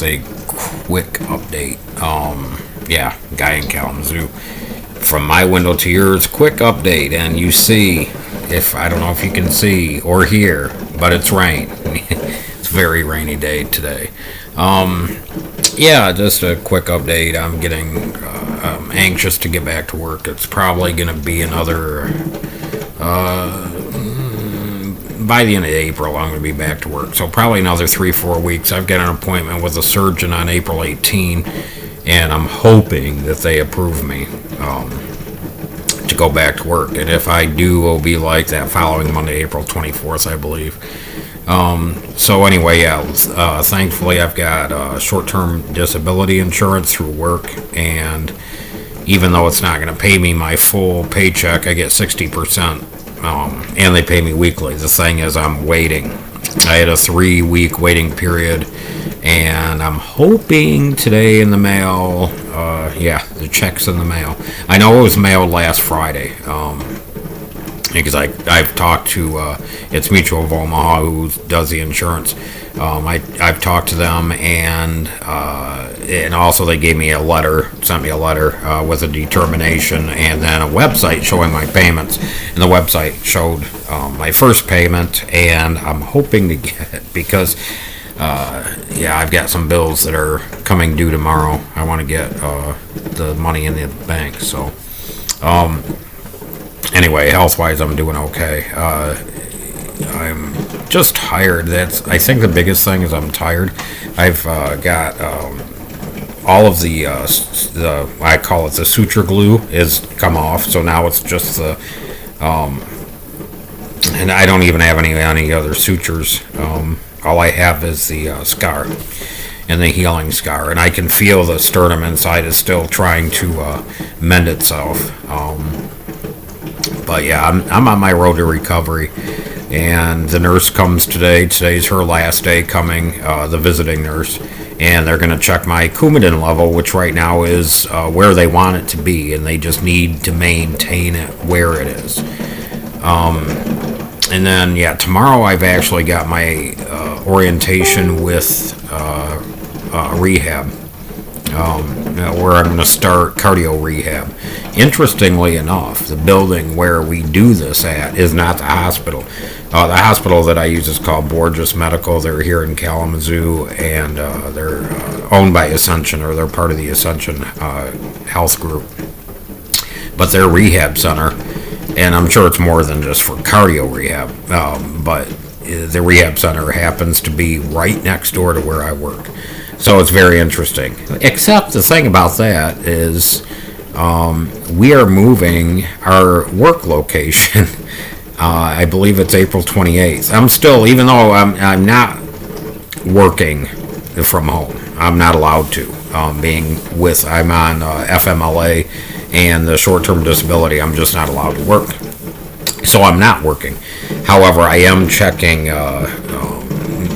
with a quick update. Guy in Kalamazoo. From my window to yours, quick update, and you see, if I don't know if you can see or hear, but it's rain. It's a very rainy day today. Just a quick update. I'm getting anxious to get back to work. It's probably going to be another. By the end of April, I'm going to be back to work. So probably another 3-4 weeks. I've got an appointment with a surgeon on April 18, and I'm hoping that they approve me to go back to work. And if I do, it'll be like that following Monday, April 24th, I believe. Thankfully I've got short-term disability insurance through work, and even though it's not going to pay me my full paycheck, I get 60%. And they pay me weekly. The thing is, I'm waiting. I had a 3-week waiting period, and I'm hoping today in the mail. The check's in the mail. I know it was mailed last Friday. Because I've talked to it's Mutual of Omaha who does the insurance. I've talked to them, and also they sent me a letter with a determination, and then a website showing my payments. And the website showed my first payment, and I'm hoping to get it because I've got some bills that are coming due tomorrow. I want to get the money in the bank. So anyway, health-wise, I'm doing okay. I'm just tired. I think the biggest thing is I'm tired. I've got all of the I call it the suture glue is come off, so now it's just the and I don't even have any other sutures. All I have is the scar and the healing scar, and I can feel the sternum inside is still trying to mend itself. But yeah, I'm on my road to recovery, and the nurse comes today. Today's her last day coming, the visiting nurse, and they're going to check my Coumadin level, which right now is where they want it to be, and they just need to maintain it where it is. And then, tomorrow I've actually got my orientation with rehab, where I'm going to start cardio rehab. Interestingly enough, the building where we do this at is not the hospital. The hospital that I use is called Borges Medical. They're here in Kalamazoo, and they're owned by Ascension, or they're part of the Ascension Health Group. But their rehab center, and I'm sure it's more than just for cardio rehab, but the rehab center happens to be right next door to where I work. So it's very interesting. Except the thing about that is we are moving our work location. I believe it's April 28th. I'm still, even though I'm not working from home, I'm not allowed to. I'm on FMLA and the short-term disability, I'm just not allowed to work. So I'm not working. However, I am checking,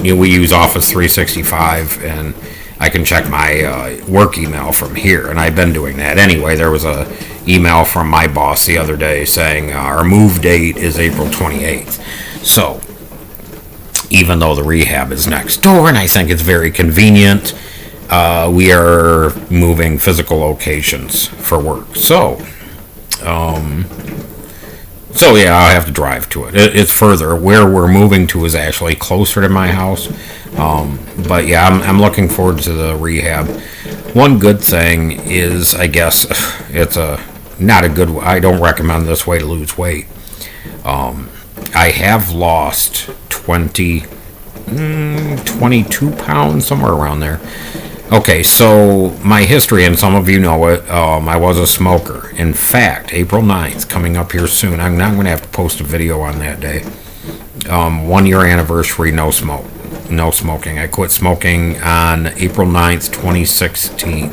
we use Office 365, and I can check my work email from here, and I've been doing that. Anyway, there was a email from my boss the other day saying our move date is April 28th. So, even though the rehab is next door, and I think it's very convenient, we are moving physical locations for work. So, I'll have to drive to it. It's further. Where we're moving to is actually closer to my house. I'm looking forward to the rehab. One good thing is, I guess, it's not a good. I don't recommend this way to lose weight. I have lost 22 pounds, somewhere around there. Okay, so my history, and some of you know it, I was a smoker. In fact, April 9th, coming up here soon, I'm not going to have to post a video on that day. 1 year anniversary, no smoking. I quit smoking on April 9th, 2016.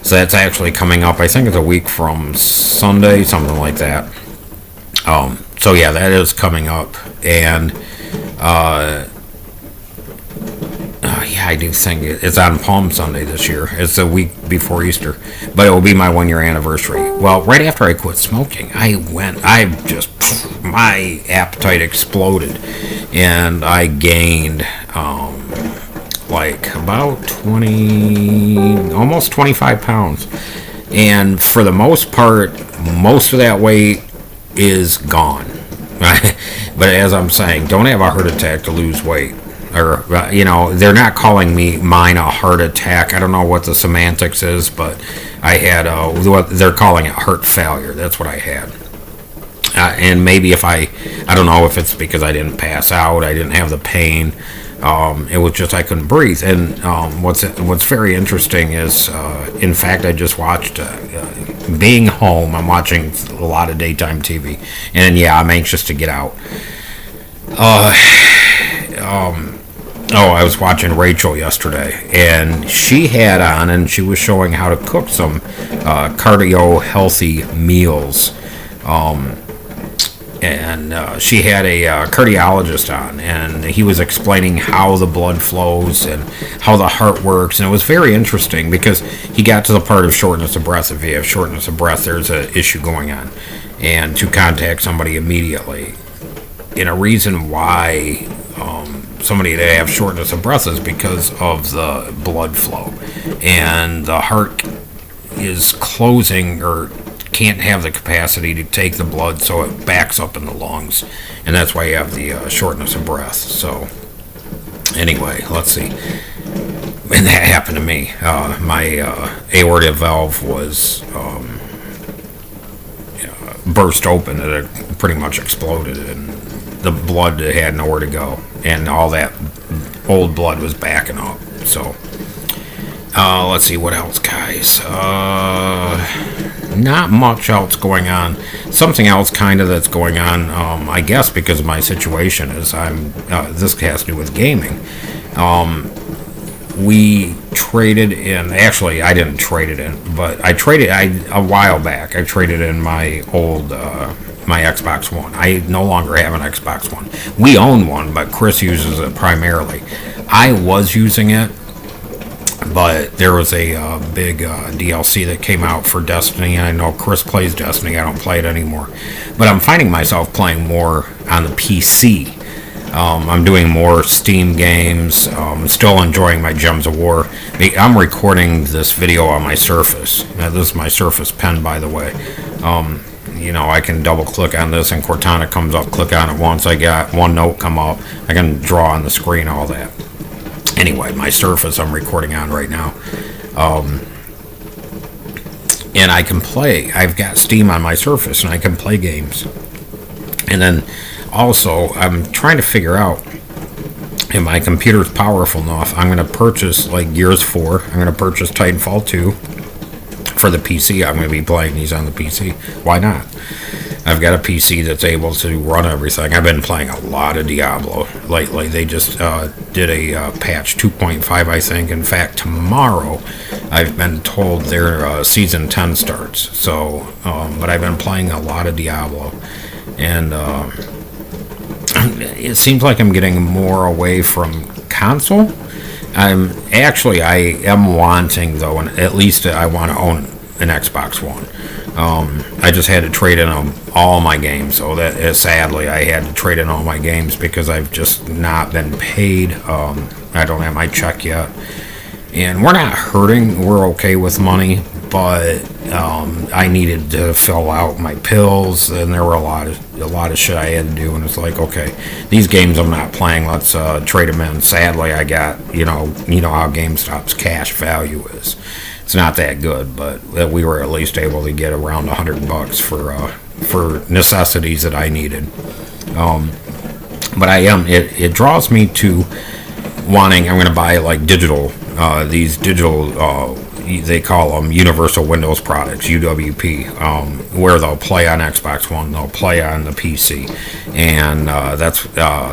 So that's actually coming up, I think it's a week from Sunday, something like that. That is coming up. And I do think it's on Palm Sunday this year. It's a week before Easter, but it will be my 1 year anniversary. Well, right after I quit smoking, my appetite exploded, and I gained like about 20, almost 25 pounds. And for the most part, most of that weight is gone. But as I'm saying, don't have a heart attack to lose weight. Or, they're not calling mine a heart attack. I don't know what the semantics is, but I had what they're calling it heart failure. That's what I had. And maybe if I don't know if it's because I didn't pass out, I didn't have the pain. It was just I couldn't breathe. And what's very interesting is, in fact, I just watched, being home, I'm watching a lot of daytime TV. And yeah, I'm anxious to get out. I was watching Rachel yesterday, and she had on, and she was showing how to cook some cardio healthy meals. And she had a cardiologist on, and he was explaining how the blood flows and how the heart works, and it was very interesting because he got to the part of shortness of breath. If you have shortness of breath, there's an issue going on, and to contact somebody immediately. And a reason why somebody that have shortness of breath is because of the blood flow, and the heart is closing or can't have the capacity to take the blood, so it backs up in the lungs, and that's why you have the shortness of breath. So anyway, let's see. And that happened to me. My aortic valve was burst open, and it pretty much exploded, and the blood had nowhere to go, and all that old blood was backing up. So let's see what else, guys. Not much else going on. Something else kind of that's going on, I guess because of my situation, is this has to do with gaming. We traded in, actually I didn't trade it in, but a while back I traded in my old my Xbox One. I no longer have an Xbox One. We own one, but Chris uses it primarily. I was using it, but there was a big DLC that came out for Destiny, and I know Chris plays Destiny. I don't play it anymore, but I'm finding myself playing more on the PC. I'm doing more Steam games. Still enjoying my Gems of War. I'm recording this video on my Surface. Now, this is my Surface Pen, by the way. I can double click on this and Cortana comes up, click on it once. I got OneNote come up. I can draw on the screen, all that. Anyway, my Surface I'm recording on right now. And I can play. I've got Steam on my Surface and I can play games. And then also, I'm trying to figure out if my computer's powerful enough. I'm going to purchase like Gears 4. I'm going to purchase Titanfall 2 for the PC. I'm going to be playing these on the PC. Why not? I've got a PC that's able to run everything. I've been playing a lot of Diablo lately. They just did a patch 2.5, I think. In fact, tomorrow I've been told their season 10 starts. So, but I've been playing a lot of Diablo, and it seems like I'm getting more away from console. I am wanting, though, and at least I want to own an Xbox One. I just had to trade in all my games, so that sadly I had to trade in all my games because I've just not been paid. I don't have my check yet, and we're not hurting. We're okay with money, but I needed to fill out my pills, and there were a lot of shit I had to do, and it's like, okay, these games I'm not playing. Let's trade them in. Sadly, I got you know how GameStop's cash value is. It's not that good, but we were at least able to get around $100 for necessities that I needed. But it draws me to wanting. I'm going to buy like these digital. They call them Universal Windows products, UWP, where they'll play on Xbox One, they'll play on the PC, and that's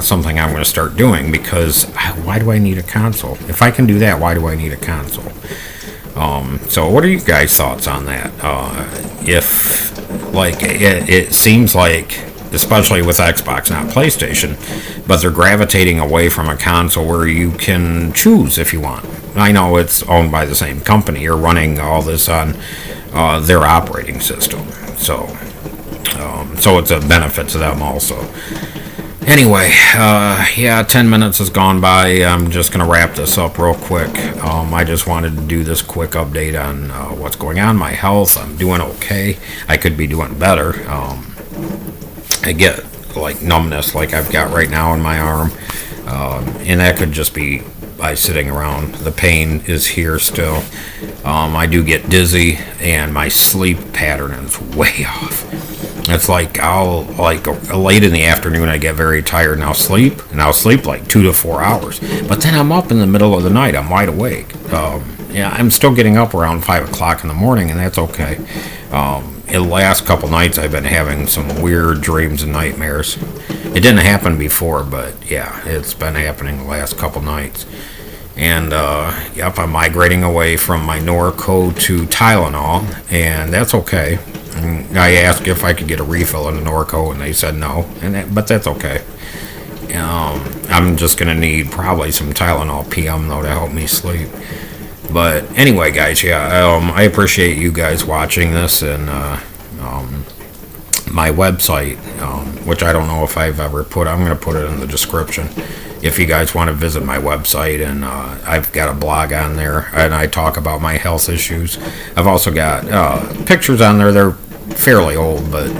something I'm going to start doing because why do I need a console? If I can do that, why do I need a console? So what are you guys' thoughts on that? If, like, it seems like, especially with Xbox, not PlayStation, but they're gravitating away from a console where you can choose if you want. I know it's owned by the same company. You're running all this on their operating system. So it's a benefit to them also. Anyway, yeah, 10 minutes has gone by. I'm just going to wrap this up real quick. I just wanted to do this quick update on what's going on, my health. I'm doing okay. I could be doing better. I get like numbness like I've got right now in my arm, and that could just be by sitting around. The pain is here still. I do get dizzy, and my sleep pattern is way off. It's like I'll like late in the afternoon I get very tired and I'll sleep like 2 to 4 hours. But then I'm up in the middle of the night. I'm wide awake. Yeah, I'm still getting up around 5 o'clock in the morning, and that's okay. In the last couple nights I've been having some weird dreams and nightmares. It didn't happen before, but yeah, it's been happening the last couple nights. And yep, I'm migrating away from my Norco to Tylenol, and that's okay. And I asked if I could get a refill in the Norco, and they said no, but that's okay. I'm just gonna need probably some Tylenol PM though to help me sleep. But anyway, guys, yeah, I appreciate you guys watching this, and my website, which I don't know if I've ever put. I'm going to put it in the description if you guys want to visit my website. And I've got a blog on there, and I talk about my health issues. I've also got pictures on there. They're fairly old, but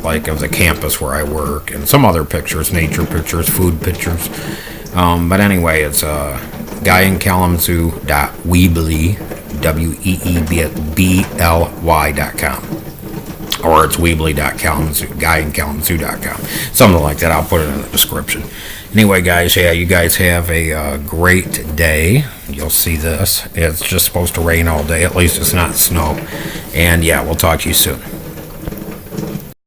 like of the campus where I work, and some other pictures, nature pictures, food pictures. But anyway, it's guyandkalamazoo.weebly, weebly.com. Or it's weebly.kalamazoo, guyandkalamazoo.com. Something like that. I'll put it in the description. Anyway, guys, yeah, you guys have a great day. You'll see this. It's just supposed to rain all day. At least it's not snow. And yeah, we'll talk to you soon.